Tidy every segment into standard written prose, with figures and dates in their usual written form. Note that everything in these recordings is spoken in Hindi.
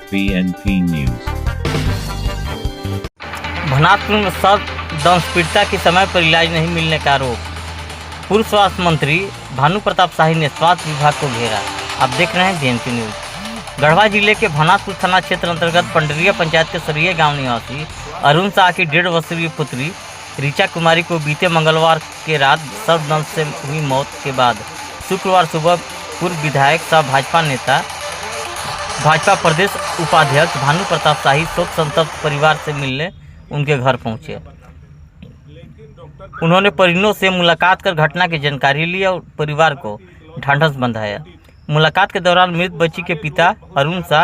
BNP News। भनातपुर में सर्पदंश पीड़िता के समय पर इलाज नहीं मिलने का आरोप। पूर्व स्वास्थ्य मंत्री भानु प्रताप शाही ने स्वास्थ्य विभाग को घेरा। आप देख रहे हैं BNP न्यूज। गढ़वा जिले के भनातपुर थाना क्षेत्र अंतर्गत पंडरिया पंचायत के सरिया गांव निवासी अरुण शाह की 1.5 वर्षीय पुत्री ऋचा कुमारी को बीते मंगलवार के रात सर्पदंश से हुई मौत के बाद शुक्रवार सुबह पूर्व विधायक सह भाजपा नेता भाजपा प्रदेश उपाध्यक्ष भानु प्रताप शाही शोक संतप्त परिवार से मिलने उनके घर पहुंचे। उन्होंने परिजनों से मुलाकात कर घटना की जानकारी ली और परिवार को ढांढस बंधाया। मुलाकात के दौरान मृत बच्ची के पिता अरुण शाह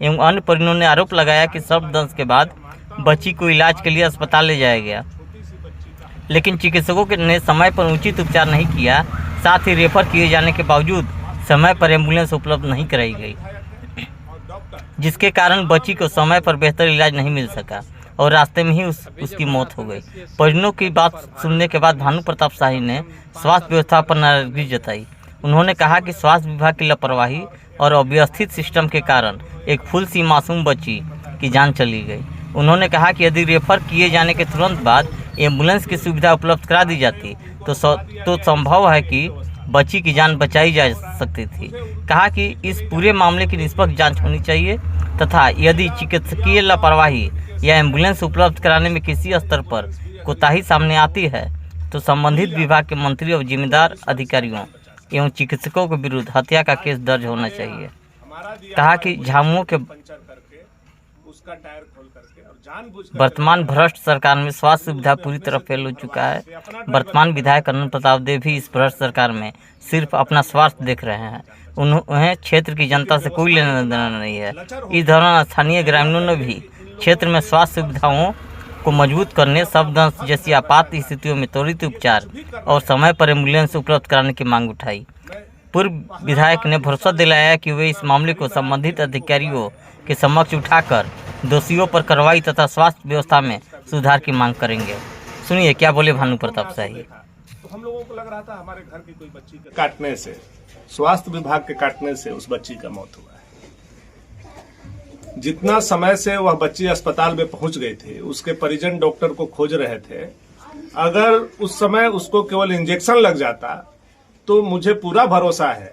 एवं अन्य परिजनों ने आरोप लगाया कि सर्पदंश के बाद बच्ची को इलाज के लिए अस्पताल ले जाया गया, लेकिन चिकित्सकों ने समय पर उचित उपचार नहीं किया। साथ ही रेफर किए जाने के बावजूद समय पर एम्बुलेंस उपलब्ध नहीं कराई गई, जिसके कारण बच्ची को समय पर बेहतर इलाज नहीं मिल सका और रास्ते में ही उसकी मौत हो गई। परिजनों की बात सुनने के बाद भानु प्रताप शाही ने स्वास्थ्य व्यवस्था पर नाराजगी जताई। उन्होंने कहा कि स्वास्थ्य विभाग की लापरवाही और अव्यवस्थित सिस्टम के कारण एक फूल सी मासूम बच्ची की जान चली गई। उन्होंने कहा कि यदि रेफर किए जाने के तुरंत बाद एम्बुलेंस की सुविधा उपलब्ध करा दी जाती तो संभव है कि बच्ची की जान बचाई जा सकती थी। कहा कि इस पूरे मामले की निष्पक्ष जांच होनी चाहिए तथा यदि चिकित्सकीय लापरवाही या एम्बुलेंस उपलब्ध कराने में किसी स्तर पर कोताही सामने आती है तो संबंधित विभाग के मंत्री और जिम्मेदार अधिकारियों एवं चिकित्सकों के विरुद्ध हत्या का केस दर्ज होना चाहिए। कहा कि झामुमो के वर्तमान भ्रष्ट सरकार में स्वास्थ्य सुविधा पूरी तरह फेल हो चुका है। वर्तमान विधायक अरुण प्रताप देव भी इस भ्रष्ट सरकार में सिर्फ अपना स्वार्थ देख रहे हैं। उन्हें क्षेत्र की जनता से कोई लेना देना नहीं है। इस दौरान स्थानीय ग्रामीणों ने भी क्षेत्र में स्वास्थ्य सुविधाओं को मजबूत करने, सर्पदंश जैसी आपात स्थितियों में त्वरित उपचार और समय पर एम्बुलेंस उपलब्ध कराने की मांग उठाई। पूर्व विधायक ने भरोसा दिलाया कि वे इस मामले को संबंधित अधिकारियों के समक्ष उठाकर दोषियों पर कार्रवाई तथा स्वास्थ्य व्यवस्था में सुधार की मांग करेंगे। सुनिए क्या बोले भानु प्रताप शाही। तो हम लोगों को लग रहा था हमारे घर की कोई बच्ची के काटने से, स्वास्थ्य विभाग के काटने से उस बच्ची का मौत हुआ है। जितना समय से वह बच्ची अस्पताल में पहुंच गई थी, उसके परिजन डॉक्टर को खोज रहे थे। अगर उस समय उसको केवल इंजेक्शन लग जाता तो मुझे पूरा भरोसा है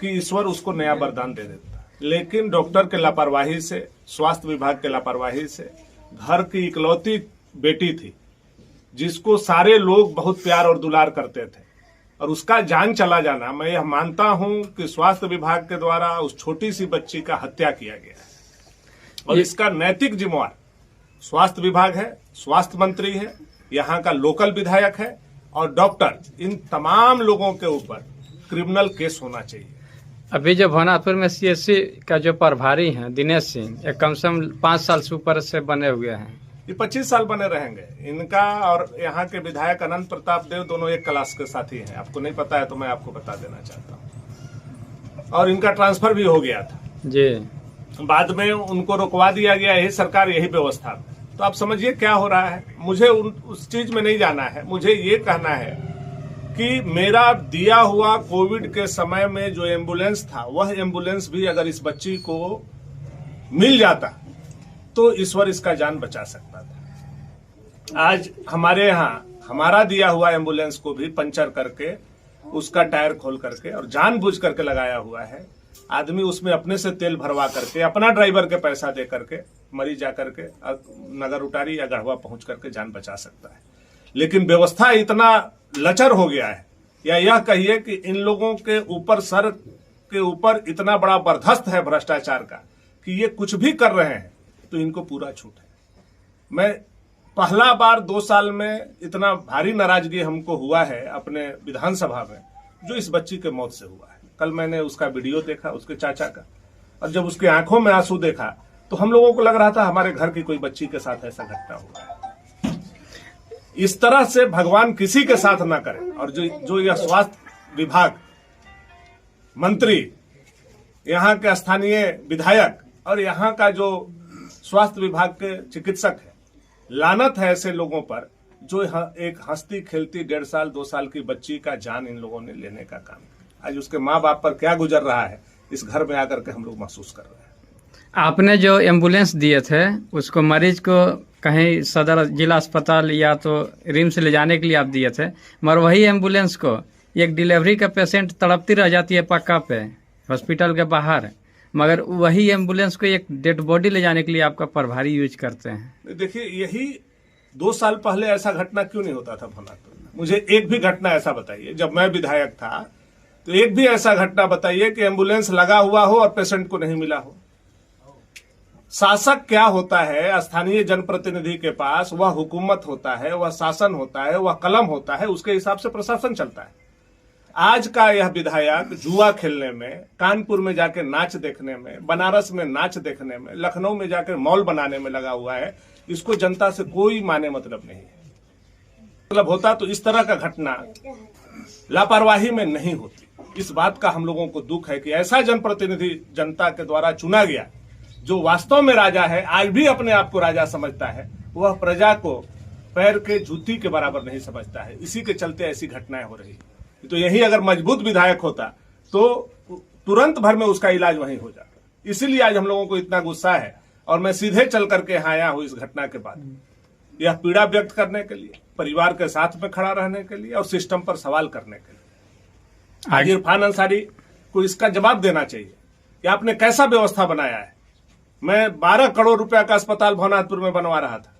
कि ईश्वर उसको नया वरदान दे देता। लेकिन डॉक्टर के लापरवाही से, स्वास्थ्य विभाग के लापरवाही से, घर की इकलौती बेटी थी जिसको सारे लोग बहुत प्यार और दुलार करते थे और उसका जान चला जाना, मैं यह मानता हूं कि स्वास्थ्य विभाग के द्वारा उस छोटी सी बच्ची का हत्या किया गया है और इसका नैतिक जिम्मेवार स्वास्थ्य विभाग है, स्वास्थ्य मंत्री है, यहाँ का लोकल विधायक है और डॉक्टर। इन तमाम लोगों के ऊपर क्रिमिनल केस होना चाहिए। अभी जो भनातपुर में CSC का जो प्रभारी हैं दिनेश सिंह, ये कम से कम 5 साल से ऊपर से बने हुए हैं। ये 25 साल बने रहेंगे। इनका और यहाँ के विधायक अनंत प्रताप देव दोनों एक क्लास के साथी हैं। आपको नहीं पता है तो मैं आपको बता देना चाहता हूँ। और इनका ट्रांसफर भी हो गया था जी, बाद में उनको रुकवा दिया गया। यही सरकार, यही व्यवस्था। तो आप समझिए क्या हो रहा है। मुझे उस चीज में नहीं जाना है। मुझे ये कहना है कि मेरा दिया हुआ कोविड के समय में जो एम्बुलेंस था, वह एम्बुलेंस भी अगर इस बच्ची को मिल जाता तो ईश्वर इसका जान बचा सकता था। आज हमारे यहाँ हमारा दिया हुआ एम्बुलेंस को भी पंचर करके, उसका टायर खोल करके और जानबूझ करके लगाया हुआ है। आदमी उसमें अपने से तेल भरवा करके, अपना ड्राइवर के पैसा दे करके मरीज जाकर के नगर उटारी या गढ़वा पहुंच करके जान बचा सकता है। लेकिन व्यवस्था इतना लचर हो गया है, या यह कहिए कि इन लोगों के ऊपर, सर के ऊपर इतना बड़ा बर्दाश्त है भ्रष्टाचार का कि ये कुछ भी कर रहे हैं तो इनको पूरा छूट है। मैं पहला बार 2 साल में इतना भारी नाराजगी हमको हुआ है अपने विधानसभा में, जो इस बच्ची के मौत से हुआ है। कल मैंने उसका वीडियो देखा, उसके चाचा का, और जब उसके आंखों में आंसू देखा तो हम लोगों को लग रहा था हमारे घर की कोई बच्ची के साथ ऐसा घटना हुआ है। इस तरह से भगवान किसी के साथ ना करे। और जो यह स्वास्थ्य विभाग मंत्री, यहाँ के स्थानीय विधायक और यहाँ का जो स्वास्थ्य विभाग के चिकित्सक है, लानत है ऐसे लोगों पर जो एक हंसती खेलती 1.5 साल 2 साल की बच्ची का जान इन लोगों ने लेने का काम किया। आज उसके माँ बाप पर क्या गुजर रहा है, इस घर में आकर के हम लोग महसूस कर रहे हैं। आपने जो एम्बुलेंस दिए थे उसको मरीज को कहीं सदर जिला अस्पताल या तो रिम्स ले जाने के लिए आप दिए थे, मगर वही एम्बुलेंस को एक डिलीवरी का पेशेंट तड़पती रह जाती है पक्का पे हॉस्पिटल के बाहर, मगर वही एम्बुलेंस को एक डेड बॉडी ले जाने के लिए आपका प्रभारी यूज करते हैं। देखिए, यही 2 साल पहले ऐसा घटना क्यों नहीं होता था भवनाथपुर में? मुझे एक भी घटना ऐसा बताइए, जब मैं विधायक था तो एक भी ऐसा घटना बताइए कि एम्बुलेंस लगा हुआ हो और पेशेंट को नहीं मिला हो। शासक क्या होता है, स्थानीय जनप्रतिनिधि के पास वह हुकूमत होता है, वह शासन होता है, वह कलम होता है, उसके हिसाब से प्रशासन चलता है। आज का यह विधायक जुआ खेलने में, कानपुर में जाके नाच देखने में, बनारस में नाच देखने में, लखनऊ में जाकर मॉल बनाने में लगा हुआ है। इसको जनता से कोई माने मतलब नहीं है। मतलब होता तो इस तरह का घटना लापरवाही में नहीं होती। इस बात का हम लोगों को दुख है कि ऐसा जनप्रतिनिधि जनता के द्वारा चुना गया जो वास्तव में राजा है, आज भी अपने आप को राजा समझता है, वह प्रजा को पैर के जूती के बराबर नहीं समझता है। इसी के चलते ऐसी घटनाएं हो रही। तो यही अगर मजबूत विधायक होता तो तुरंत भर में उसका इलाज वहीं हो जाता। इसीलिए आज हम लोगों को इतना गुस्सा है और मैं सीधे चल करके यहाँ आया हूँ इस घटना के बाद, यह पीड़ा व्यक्त करने के लिए, परिवार के साथ में खड़ा रहने के लिए और सिस्टम पर सवाल करने के लिए। आज इरफान अंसारी को इसका जवाब देना चाहिए कि आपने कैसा व्यवस्था बनाया है। मैं 12 करोड़ रुपया का अस्पताल भवनाथपुर में बनवा रहा था,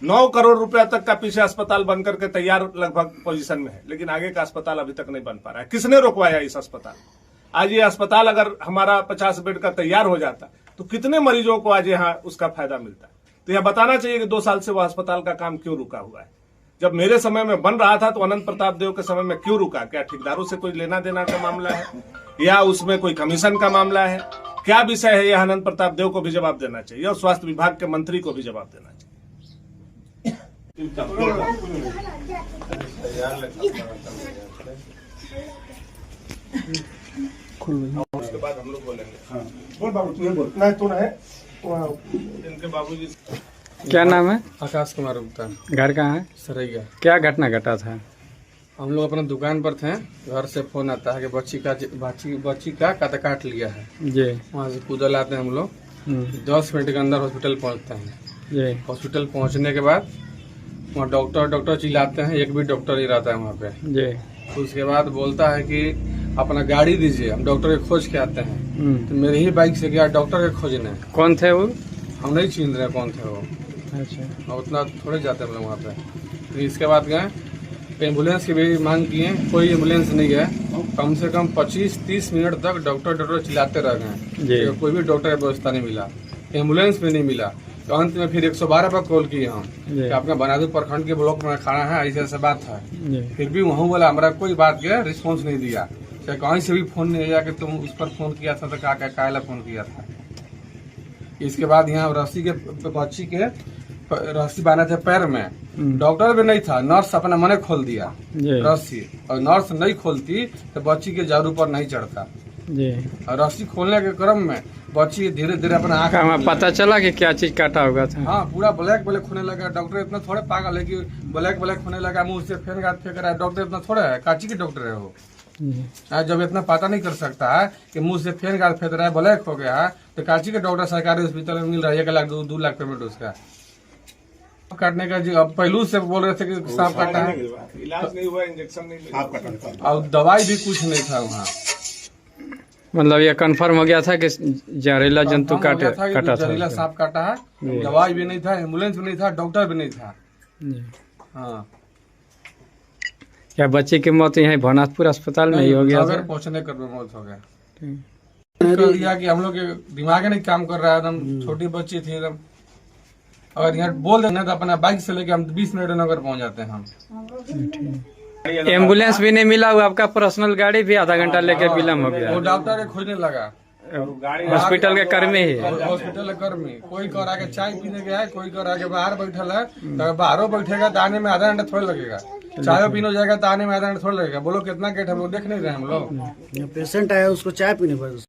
9 करोड़ रुपया तक का पीछे अस्पताल बनकर के तैयार लगभग पोजीशन में है, लेकिन आगे का अस्पताल अभी तक नहीं बन पा रहा है। किसने रोकवाया इस अस्पताल? आज ये अस्पताल अगर हमारा 50 बेड का तैयार हो जाता तो कितने मरीजों को आज यहाँ उसका फायदा मिलता। तो यह बताना चाहिए कि 2 साल से वह अस्पताल का काम क्यों रुका हुआ है। जब मेरे समय में बन रहा था तो अनंत प्रताप देव के समय में क्यों रुका? क्या ठेकेदारों से कोई लेना देना का मामला है या उसमें कोई कमीशन का मामला है? क्या विषय है? यह अनंत प्रताप देव को भी जवाब देना चाहिए और स्वास्थ्य विभाग के मंत्री को भी जवाब देना चाहिए। उसके बाद हम लोग बोलेंगे। बोल बाबू, तू बोल। नहीं तो है इनके बाबूजी। क्या नाम है? आकाश कुमार गुप्ता। घर कहाँ है? सरैया। क्या घटना घटा था? हम लोग अपना दुकान पर थे, घर से फोन आता है कि बच्ची का काट काट लिया है जी। वहाँ से कूदल आते हैं हम लोग, 10 मिनट के अंदर हॉस्पिटल पहुँचते हैं जी। हॉस्पिटल पहुँचने के बाद वहाँ डॉक्टर चिल्लाते हैं, एक भी डॉक्टर नहीं रहता है वहाँ पे जी। तो उसके बाद बोलता है कि अपना गाड़ी दीजिए, हम डॉक्टर के खोज के आते हैं। तो मेरे ही बाइक से गया डॉक्टर के खोजने। कौन थे वो? हम नहीं छीन रहे कौन थे वो। अच्छा। और उतना थोड़े जाते हम लोग वहाँ पे। फिर इसके बाद गए एम्बुलेंस की भी मांग किए, कोई एम्बुलेंस नहीं गया। कम से कम 25-30 मिनट तक डॉक्टर चिल्लाते रह गए, कोई भी डॉक्टर की व्यवस्था नहीं मिला, एम्बुलेंस भी नहीं मिला। तो अंत में फिर 112 पर कॉल किए हम कि आपका बनादुर प्रखंड के ब्लॉक में खाना है, ऐसा बात है। फिर भी वहाँ वाला हमारा कोई बात के रिस्पॉन्स नहीं दिया, चाहे कहीं से भी फोन नहीं आया कि तुम उस पर फोन किया था तो कायला फोन किया था। इसके बाद यहाँ रस्सी के बच्ची के रस्सी बांधे थे पैर में, डॉक्टर भी नहीं था, नर्स अपना मने खोल दिया रस्सी, और नर्स नहीं खोलती तो बच्ची के जारू पर नहीं चढ़ता जी। और रस्सी खोलने के क्रम में बच्ची धीरे धीरे अपना आँख पता चला कि क्या चीज काटा होगा था। हाँ, पूरा ब्लैक होने लगा। डॉक्टर इतना थोड़े पागल है कि ब्लैक होने लगा, मुंह से फेंक रहा है। डॉक्टर इतना थोड़ा है, काची के डॉक्टर है वो। जब इतना पता नहीं कर सकता है कि मुंह से फेंक रहा है, ब्लैक हो गया है, तो काची के डॉक्टर सरकारी हॉस्पिटल में मिल रहा है 1 लाख 2 लाख पेमेंट उसका काटने का। जी, अब पहलू से बोल रहे थे कि सांप काटा है, इलाज नहीं हुआ, इंजेक्शन नहीं मिला और दवाई भी कुछ नहीं था वहाँ। मतलब ये कंफर्म हो गया था कि जहरीला जंतु काटा था, जहरीला सांप काटा है। दवाई भी नहीं था, एम्बुलेंस भी नहीं था, डॉक्टर भी नहीं था। हाँ, क्या बच्चे की मौत यहाँ भवनाथपुर अस्पताल में ही हो गया? पहुँचने कर मौत हो गया। कर दिया कि हम लोग के दिमाग नहीं काम कर रहा है, एकदम छोटी बच्ची थी एकदम। अगर यहाँ बोल देना तो अपना बाइक से लेके हम 20 मिनट नगर पहुँच जाते हैं हम। एम्बुलेंस भी नहीं मिला, वो आपका पर्सनल गाड़ी भी आधा घंटा लेके विलम्ब हो गया। वो डॉक्टर के खोजने लगा, हॉस्पिटल के कर्मी ही, हॉस्पिटल के कर्मी। कोई कर आके चाय पीने गया है, कोई कर आके बाहर बैठल है, तो बाहरों बैठेगा तो आने में आधा घंटा थोड़ा लगेगा, चाय पीने जाएगा तो आने में आधा घंटा थोड़ा लगेगा। बोलो कितना गेट हम लोग देख नहीं रहे हम लोग। पेशेंट आया उसको चाय पीने पर